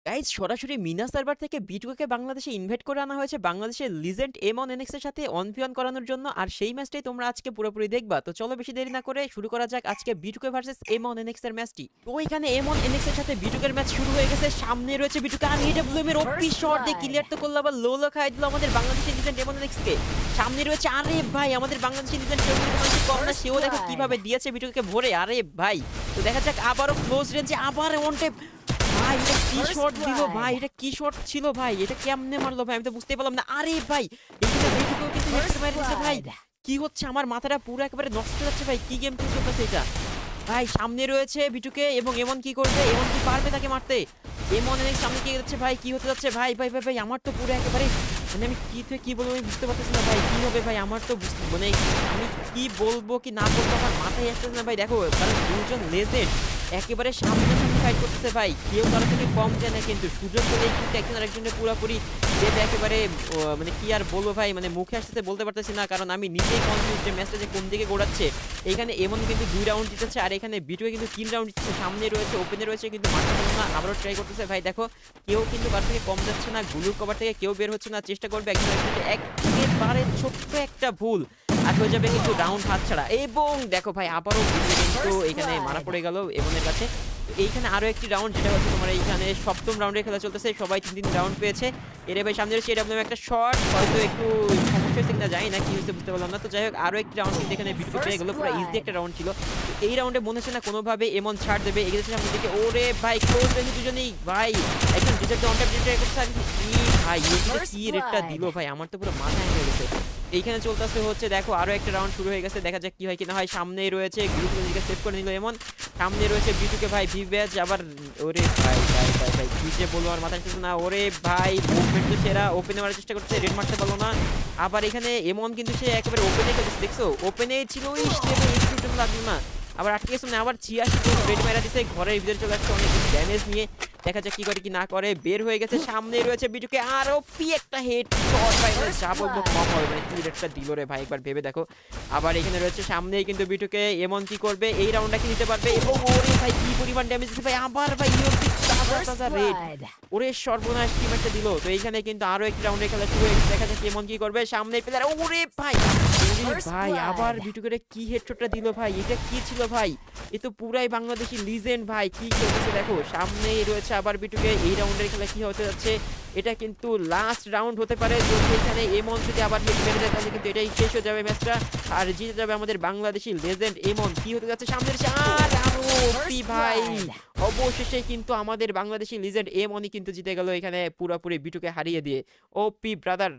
Guys সরাসরি Mina server থেকে বিটুকে বাংলাদেশে ইনভাইট করে আনা হয়েছে বাংলাদেশের লিজেন্ড এমন এনএক্স এর সাথে অন ভি অন করানোর জন্য। আর সেই ম্যাচটাই তোমরা আজকে পুরোপুরি দেখবা। তো চলো বেশি দেরি না করে শুরু করা যাক আজকে বিটুকে ভার্সেস এমন এনএক্স এর ম্যাচটি। তো এখানে এমন এনএক্স এর সাথে বিটুকের ম্যাচ শুরু হয়ে গেছে। সামনে রয়েছে বিটুকে আর এডব্লিউএম এর ওপি শট দিয়ে ক্লিয়ার তো করলো, আবার লো লো খাই দিল আমাদের বাংলাদেশের লিজেন্ড এমন এনএক্স কে। সামনে রয়েছে আরে ভাই আমাদের বাংলাদেশের লিজেন্ড কম না, সেও দেখো কিভাবে দিয়েছে বিটুকে ভরে। আরে ভাই তো দেখা যাক আবারও ক্লোজ রেঞ্জে আবার ওয়ান ট্যাপ। ভাই এটা কি শট দিল ভাই, এটা কি শট ছিল ভাই, এটা কেমনে মারলো ভাই আমি তো বুঝতেই পারলাম না। আরে ভাই এখানে বিটুকেও কিন্তু হেডশট মেরে দিয়েছে ভাই। কি হচ্ছে আমার মাথাটা পুরো একেবারে নষ্ট হয়ে যাচ্ছে ভাই, কি গেম প্লে চলতেছে এটা ভাই। সামনে রয়েছে বিটুকে এবং এমন কি করবে, এমন কি পারবে তাকে মারতে? এমন অনেক সামনে কি যাচ্ছে ভাই, কি হতে যাচ্ছে ভাই ভাই ভাই ভাই আমার তো পুরো একেবারে মানে আমি কি থেকে কি বলবো আমি বুঝতে পারতেছি না ভাই, কি হবে ভাই আমার তো মানে আমি কি বলবো কি না বলবো আমার মাথায় আসতেছে না ভাই। দেখো কারণ দুজন লেজেন্ড একেবারে সামনাসামনি ফাইট করতেছে ভাই, কেউ কারো থেকে কম যায় না, কিন্তু সুযোগ পেলেই কিন্তু একজন আরেকজনের পুরোপুরি যেটা একেবারে মানে কি আর বলবো ভাই, মানে মুখে আসতে বলতে পারতেছি না, কারণ আমি নিজেই কনফিউজ যে ম্যাচটা যে কোন দিকে গোড়াচ্ছে। এখানে এমন কিন্তু 2 রাউন্ড জিতেছে আর এখানে বিটুয়ে কিন্তু 3 রাউন্ড জিতেছে। সামনে রয়েছে ওপেনে রয়েছে কিন্তু মারতে পারলো না, আবারও ট্রাই করতেছে ভাই। দেখো কেউ কিন্তু কার থেকে কম যাচ্ছে না, গুলুর কভার থেকে কেউ বের হচ্ছে না, চেষ্টা করবে একজন আরেকজনকে একেবারে ছোট্ট একটা ভুল আর হয়ে যাবে কিন্তু রাউন্ড হাতছাড়া। এবং দেখো ভাই আবারও বিটুয়ে কিন্তু এখানে মারা পড়ে গেল এমনের কাছে। তো এইখানে আরো একটি রাউন্ড যেটা হচ্ছে তোমার এইখানে সপ্তম রাউন্ডের খেলা চলতেছে, সবাই 3 রাউন্ড পেয়েছে। এর ভাই সামনে রয়েছে এরকম একটা শট, হয়তো একটু সমস্যা হয়েছে কিনা জানি না, কি হয়েছে বুঝতে পারলাম না। তো যাই হোক আরো একটি রাউন্ড কিন্তু এখানে বিটুকে পেয়ে গেল, পুরো ইজি একটা রাউন্ড ছিল। তো এই রাউন্ডে মনে হচ্ছে না কোনোভাবে এমন ছাড় দেবে, এগিয়েছে সামনের দিকে। ওরে ভাই ক্লোজ রেঞ্জ দুজনেই ভাই, একজন ডিজার্ট অন ট্যাপ ট্রাই করছে আর কি ভাই এখানে কি রেটটা দিল ভাই, আমার তো পুরো মাথায় হয়ে গেছে। এইখানে চলতেছে হচ্ছে দেখো আরো একটা রাউন্ড শুরু হয়ে গেছে, দেখা যাক কি হয় কিনা হয়। সামনেই রয়েছে গ্রুপ নিজেকে সেভ করে নিল এমন, সামনে রয়েছে বিটুকে ভাই ভিভ্যাজ আবার। ওরে ভাই ভাই ভাই ভাই কি যে বলবো আমার মাথায় আসছে না। ওরে ভাই মুভমেন্ট তো সেরা, ওপেনে মারার চেষ্টা করছে, রেড মারতে পারলো না। আবার এখানে এমন কিন্তু সে একেবারে ওপেনে খেলছে, দেখছো ওপেনে ছিল একটু জন্য লাগলো না, আবার আটকে গেছে না, আবার 86 রেড মারা দিছে, ঘরের ভিতরে চলে আসছে অনেক ড্যামেজ নিয়ে। দেখা যাক কি করে কি না করে, বের হয়ে গেছে। সামনে রয়েছে বিটুকে আরো পি একটা হেড শট ভাই, মানে যা বলবো কম হবে, মানে কি রেডটা দিল রে ভাই একবার ভেবে দেখো। আবার এখানে রয়েছে সামনেই কিন্তু বিটুকে এমন কি করবে, এই রাউন্ডটা কি নিতে পারবে, এবং ওরে ভাই কি পরিমাণ ড্যামেজ দিচ্ছে ভাই। আবার ভাই ইউপি তাজা তাজা রেড, ওরে সর্বনাশ টিম একটা দিল। তো এইখানে কিন্তু আরো একটি রাউন্ডের খেলা শুরু হয়ে গেছে, দেখা যাক এমন কি করবে। সামনে প্লেয়ার ওরে ভাই, ওরে ভাই আবার বিটুকে কি হেডশটটা দিল ভাই, এটা কি ছিল ভাই, এ তো পুরাই বাংলাদেশি লিজেন্ড ভাই, কি খেলতেছে দেখো। সামনেই রয়েছে আবার বিটুকে, এই রাউন্ডের খেলা কি হতে যাচ্ছে, এটা কিন্তু লাস্ট রাউন্ড হতে পারে। যদি এখানে এমন যদি আবার হেড মেরে দেয় তাহলে কিন্তু এটাই শেষ হয়ে যাবে ম্যাচটা, আর জিতে যাবে আমাদের বাংলাদেশি লেজেন্ড এমন। কি হতে যাচ্ছে সামনে আর আরো ওপি ভাই, অবশেষে কিন্তু আমাদের বাংলাদেশি লিজেন্ড এমনই কিন্তু জিতে গেল এখানে পুরোপুরি বিটুকে হারিয়ে দিয়ে। ওপি ব্রাদার।